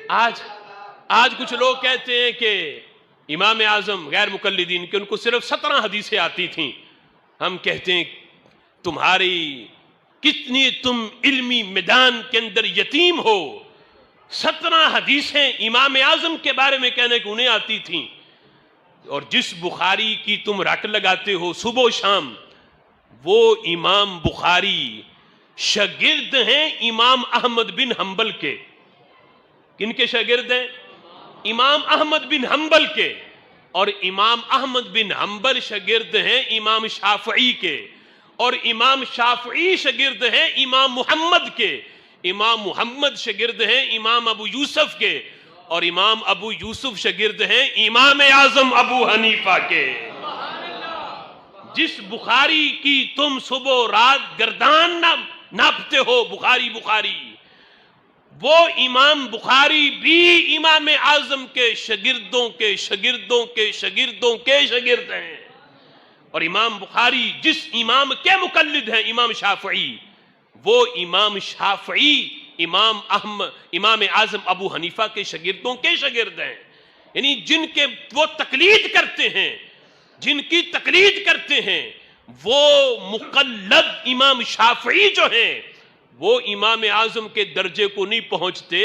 آج کچھ لوگ کہتے ہیں کہ امام اعظم غیر مقلدین کہ ان کو صرف 17 حدیثیں آتی تھیں. ہم کہتے ہیں تمہاری کتنی تم علمی میدان کے اندر یتیم ہو. 17 حدیثیں امام اعظم کے بارے میں کہنے کہ انہیں آتی تھیں، اور جس بخاری کی تم رٹ لگاتے ہو صبح و شام، وہ امام بخاری شاگرد ہیں امام احمد بن حنبل کے. کن کے شاگرد ہیں؟ امام احمد بن حنبل کے. اور امام احمد بن حنبل شاگرد ہیں امام شافعی کے، اور امام شافعی شاگرد ہیں امام محمد کے. امام محمد شاگرد ہیں امام ابو یوسف کے، اور امام ابو یوسف شاگرد ہیں امام اعظم ابو حنیفہ کے. جس بخاری کی تم صبح و رات گردان ناپتے ہو، بخاری بخاری، وہ امام بخاری بھی امام اعظم کے شاگردوں کے شاگردوں کے شاگردوں کے شاگرد ہیں. اور امام بخاری جس امام کے مقلد ہیں امام شافعی، وہ امام شافعی امام اعظم ابو حنیفہ کے شاگردوں کے شاگرد ہیں. یعنی جن کے وہ تقلید کرتے ہیں، جن کی تقلید کرتے ہیں، وہ مقلد امام شافعی جو ہیں، وہ امام اعظم کے درجے کو نہیں پہنچتے،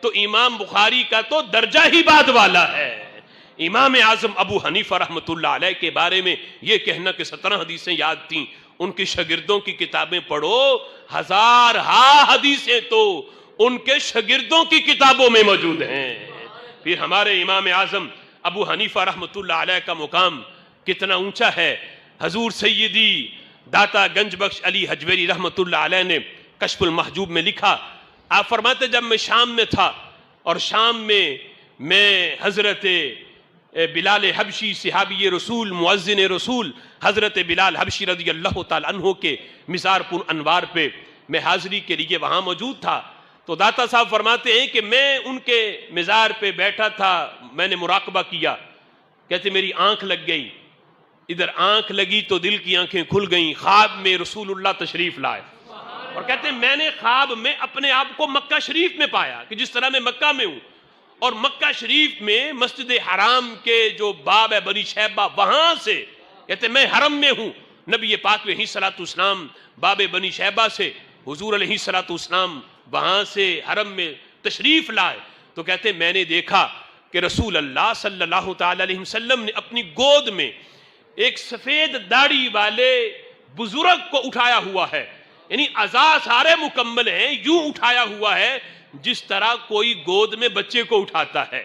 تو امام بخاری کا تو درجہ ہی بعد والا ہے. امام اعظم ابو حنیفہ رحمۃ اللہ علیہ کے بارے میں یہ کہنا کہ 17 حدیثیں یاد تھیں، ان کے شاگردوں کی کتابیں پڑھو، ہزارہا حدیثیں تو ان کے شاگردوں کی کتابوں میں موجود ہیں. پھر ہمارے امام اعظم ابو حنیفہ رحمۃ اللہ علیہ کا مقام کتنا اونچا ہے. حضور سیدی داتا گنج بخش علی حجویری رحمۃ اللہ علیہ نے کشف المحجوب میں لکھا، آپ فرماتے جب میں شام میں تھا، اور شام میں حضرت بلال حبشی صحابی رسول مؤذن رسول حضرت بلال حبشی رضی اللہ تعالی عنہ کے مزار پر انوار پہ میں حاضری کے لیے وہاں موجود تھا. تو داتا صاحب فرماتے ہیں کہ میں ان کے مزار پہ بیٹھا تھا، میں نے مراقبہ کیا. کہتے میری آنکھ لگ گئی، ادھر آنکھ لگی تو دل کی آنکھیں کھل گئیں. خواب میں رسول اللہ تشریف لائے، اور کہتے ہیں میں نے خواب میں اپنے آپ کو مکہ شریف میں پایا کہ جس طرح میں مکہ میں ہوں، اور مکہ شریف میں مسجد حرام کے جو باب ہے بنی شیبہ، وہاں سے کہتے میں حرم میں ہوں. نبی پاک علیہ الصلوۃ والسلام باب بنی شیبہ سے، حضور علیہ الصلوۃ والسلام وہاں سے حرم میں تشریف لائے. تو کہتے میں نے دیکھا کہ رسول اللہ صلی اللہ تعالی علیہ وسلم نے اپنی گود میں ایک سفید داڑھی والے بزرگ کو اٹھایا ہوا ہے. یعنی اعضاء سارے مکمل ہیں، یوں اٹھایا ہوا ہے جس طرح کوئی گود میں بچے کو اٹھاتا ہے.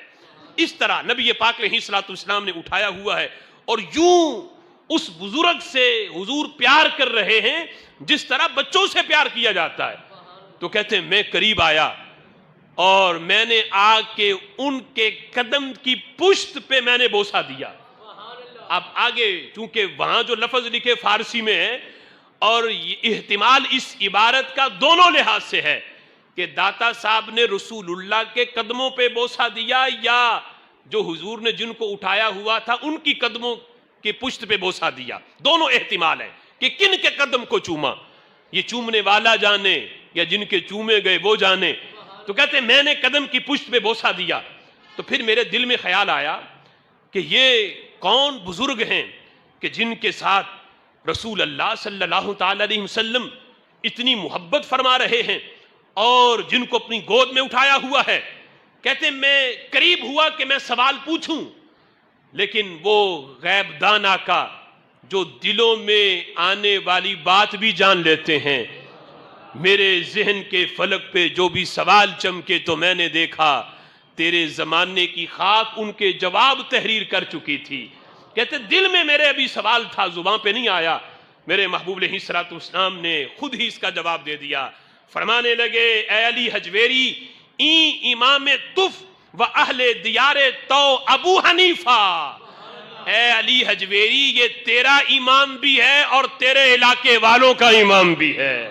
اس طرح نبی پاک علیہ الصلوۃ والسلام نے اٹھایا ہوا ہے، اور یوں اس بزرگ سے حضور پیار کر رہے ہیں جس طرح بچوں سے پیار کیا جاتا ہے. تو کہتے ہیں میں قریب آیا، اور میں نے آ کے ان کے قدم کی پشت پہ میں نے بوسہ دیا. اب آگے چونکہ وہاں جو لفظ لکھے فارسی میں ہے، اور احتمال اس عبارت کا دونوں لحاظ سے ہے کہ داتا صاحب نے رسول اللہ کے قدموں پہ بوسہ دیا، یا جو حضور نے جن کو اٹھایا ہوا تھا ان کی قدموں کے پشت پہ بوسہ دیا. دونوں احتمال ہیں کہ کن کے قدم کو چوما، یہ چومنے والا جانے یا جن کے چومے گئے وہ جانے. تو کہتے ہیں میں نے قدم کی پشت پہ بوسہ دیا. تو پھر میرے دل میں خیال آیا کہ یہ کون بزرگ ہیں کہ جن کے ساتھ رسول اللہ صلی اللہ تعالی علیہ وسلم اتنی محبت فرما رہے ہیں، اور جن کو اپنی گود میں اٹھایا ہوا ہے. کہتے ہیں میں قریب ہوا کہ میں سوال پوچھوں، لیکن وہ غیب دانا کا جو دلوں میں آنے والی بات بھی جان لیتے ہیں، میرے ذہن کے فلک پہ جو بھی سوال چمکے تو میں نے دیکھا تیرے زمانے کی خاک ان کے جواب تحریر کر چکی تھی. کہتے دل میں میرے ابھی سوال تھا، زبان پہ نہیں آیا، میرے محبوب علیہ الصلوۃ والسلام نے خود ہی اس کا جواب دے دیا. فرمانے لگے اے علی حجویری، این امام تف و اہل دیار تو ابو حنیفہ. اے علی حجویری، یہ تیرا امام بھی ہے اور تیرے علاقے والوں کا امام بھی ہے.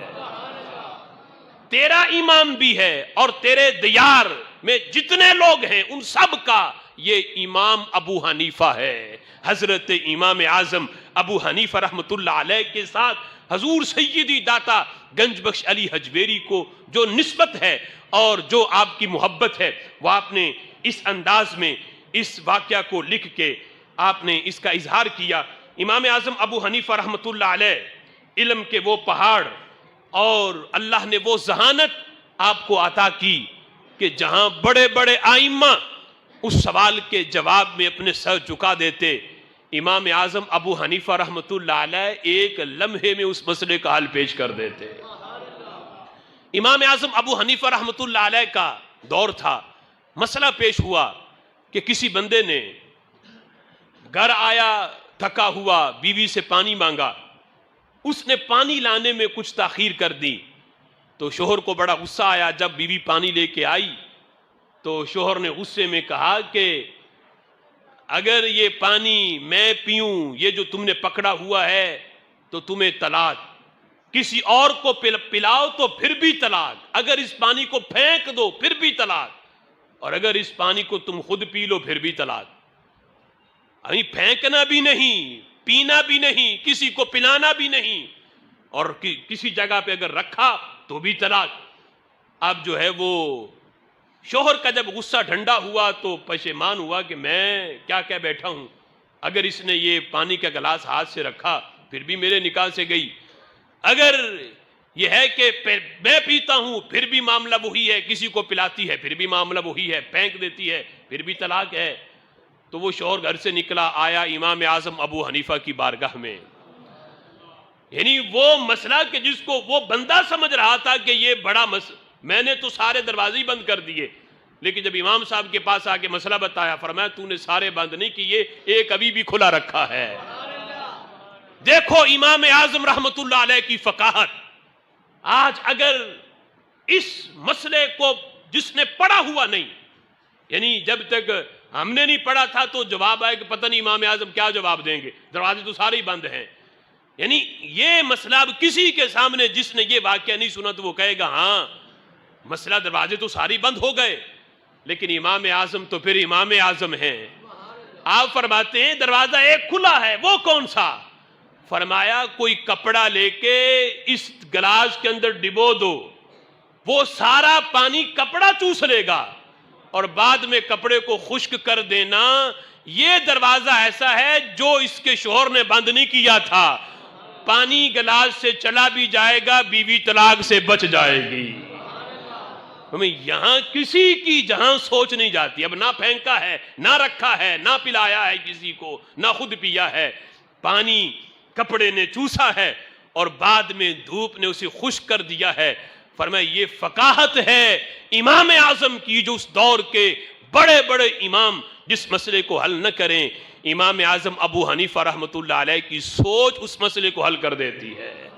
تیرا امام بھی ہے اور تیرے دیار میں جتنے لوگ ہیں ان سب کا یہ امام ابو حنیفہ ہے. حضرت امام اعظم ابو حنیفہ رحمۃ اللہ علیہ کے ساتھ حضور سیدی داتا گنج بخش علی حجویری کو جو نسبت ہے اور جو آپ کی محبت ہے، وہ آپ نے اس انداز میں اس واقعہ کو لکھ کے آپ نے اس کا اظہار کیا۔ امام اعظم ابو حنیفہ رحمۃ اللہ علیہ علم کے وہ پہاڑ اور اللہ نے وہ ذہانت آپ کو عطا کی کہ جہاں بڑے بڑے آئمہ اس سوال کے جواب میں اپنے سر جھکا دیتے، امام اعظم ابو حنیفہ رحمۃ اللہ علیہ ایک لمحے میں اس مسئلے کا حل پیش کر دیتے۔ امام اعظم ابو حنیفہ رحمۃ اللہ علیہ کا دور تھا، مسئلہ پیش ہوا کہ کسی بندے نے گھر آیا تھکا ہوا، بیوی سے پانی مانگا، اس نے پانی لانے میں کچھ تاخیر کر دی تو شوہر کو بڑا غصہ آیا۔ جب بیوی پانی لے کے آئی تو شوہر نے غصے میں کہا کہ اگر یہ پانی میں پیوں، یہ جو تم نے پکڑا ہوا ہے، تو تمہیں طلاق، کسی اور کو پلاؤ تو پھر بھی طلاق، اگر اس پانی کو پھینک دو پھر بھی طلاق، اور اگر اس پانی کو تم خود پی لو پھر بھی طلاق۔ ابھی پھینکنا بھی نہیں، پینا بھی نہیں، کسی کو پلانا بھی نہیں، اور کسی جگہ پہ اگر رکھا تو بھی طلاق۔ اب جو ہے وہ شوہر کا جب غصہ ٹھنڈا ہوا تو پشیمان ہوا کہ میں کیا کہہ بیٹھا ہوں، اگر اس نے یہ پانی کا گلاس ہاتھ سے رکھا پھر بھی میرے نکاح سے گئی، اگر یہ ہے کہ میں پیتا ہوں پھر بھی معاملہ وہی ہے، کسی کو پلاتی ہے پھر بھی معاملہ وہی ہے، پھینک دیتی ہے پھر بھی طلاق ہے۔ تو وہ شوہر گھر سے نکلا، آیا امام اعظم ابو حنیفہ کی بارگاہ میں، یعنی وہ مسئلہ کہ جس کو وہ بندہ سمجھ رہا تھا کہ یہ بڑا میں نے تو سارے دروازے ہی بند کر دیے، لیکن جب امام صاحب کے پاس آ کے مسئلہ بتایا، فرمایا تو نے سارے بند نہیں کیے، ایک ابھی بھی کھلا رکھا ہے۔ دیکھو امام اعظم رحمت اللہ علیہ کی فقاہت۔ آج اگر اس مسئلے کو جس نے پڑھا ہوا نہیں، یعنی جب تک ہم نے نہیں پڑھا تھا تو جواب آئے کہ پتہ نہیں امام اعظم کیا جواب دیں گے، دروازے تو سارے ہی بند ہیں، یعنی یہ مسئلہ اب کسی کے سامنے جس نے یہ واقعہ نہیں سنا تو وہ کہے گا ہاں مسئلہ دروازے تو سارے بند ہو گئے، لیکن امام اعظم تو پھر امام اعظم ہیں۔ آپ فرماتے ہیں دروازہ ایک کھلا ہے، وہ کون سا؟ فرمایا کوئی کپڑا لے کے اس گلاس کے اندر ڈبو دو، وہ سارا پانی کپڑا چوس لے گا اور بعد میں کپڑے کو خشک کر دینا، یہ دروازہ ایسا ہے جو اس کے شوہر نے بند نہیں کیا تھا، پانی گلاس سے چلا بھی جائے گا، بیوی طلاق سے بچ جائے گی۔ ہمیں یہاں کسی کی جہاں سوچ نہیں جاتی، اب نہ پھینکا ہے، نہ رکھا ہے، نہ پلایا ہے کسی کو، نہ خود پیا ہے، پانی کپڑے نے چوسا ہے اور بعد میں دھوپ نے اسے خشک کر دیا ہے۔ فرمایا یہ فقاہت ہے امام اعظم کی، جو اس دور کے بڑے بڑے امام جس مسئلے کو حل نہ کریں، امام اعظم ابو حنیفہ رحمۃ اللہ علیہ کی سوچ اس مسئلے کو حل کر دیتی ہے۔